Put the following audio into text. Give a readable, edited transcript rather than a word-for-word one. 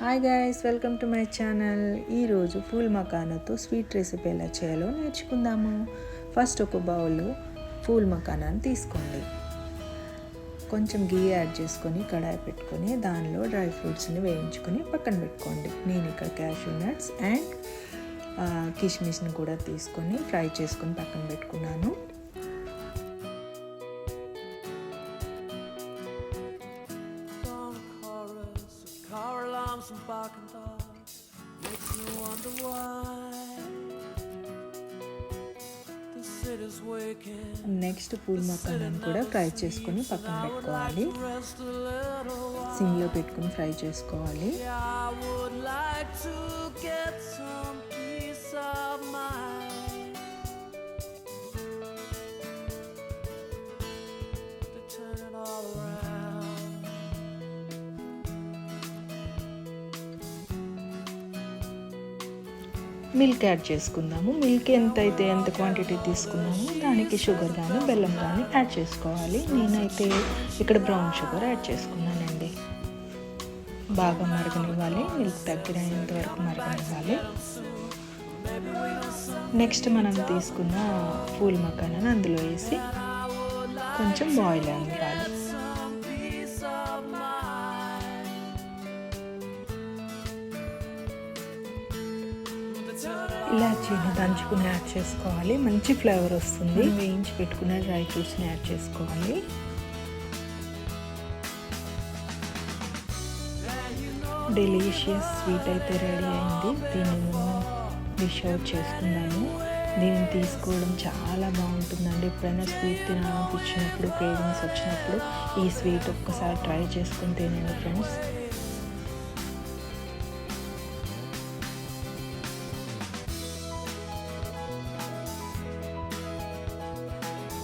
Hi guys, welcome to my channel. ఈరోజు pool మకానాతో sweet recipe ఎలా చేయాలో నేర్చుకుందాము. ఫస్ట్ ఒక బౌల్ ఫూల్ మకానాన్ని తీసుకోండి. కొంచెం గీ యాడ్ చేసుకొని కడాయి పెట్టుకొని దానిలో డ్రై ఫ్రూట్స్ని వేయించుకొని పక్కన పెట్టుకోండి. నేను ఇక్కడ క్యాష్యూ నట్స్ అండ్ కిస్మిస్ని కూడా తీసుకొని ఫ్రై చేసుకొని పక్కన పెట్టుకున్నాను. నెక్స్ట్ పూల్ మకానాన్ని కూడా ఫ్రై చేసుకొని పక్కన పెట్టుకోవాలి. సిమ్లో పెట్టుకొని ఫ్రై చేసుకోవాలి. మిల్క్ యాడ్ చేసుకుందాము. మిల్క్ ఎంత అయితే ఎంత క్వాంటిటీ తీసుకున్నాము దానికి షుగర్ కానీ బెల్లం కానీ యాడ్ చేసుకోవాలి. నేనైతే ఇక్కడ బ్రౌన్ షుగర్ యాడ్ చేసుకున్నానండి. బాగా మరగనివ్వాలి, మిల్క్ దగ్గరైనంత వరకు మరగనివ్వాలి. నెక్స్ట్ మనం తీసుకున్న ఫూల్ మకానాన్ని అందులో వేసి కొంచెం బాయిల్ అవ్వాలి. ఇలాచీని దంచుకుని యాడ్ చేసుకోవాలి. మంచి ఫ్లేవర్ వస్తుంది. వేయించి పెట్టుకున్న డ్రై ఫ్రూట్స్ని యాడ్ చేసుకోవాలి. డెలీషియస్ స్వీట్ అయితే రెడీ అయింది. దీన్ని డిష్ అవుట్ చేసుకున్నాము. దీన్ని తీసుకోవడం చాలా బాగుంటుందండి. ఎప్పుడైనా స్వీట్ తినాలనిపించినప్పుడు, క్రేవింగ్స్ వచ్చినప్పుడు ఈ స్వీట్ ఒక్కసారి ట్రై చేసుకుని తినండి ఫ్రెండ్స్.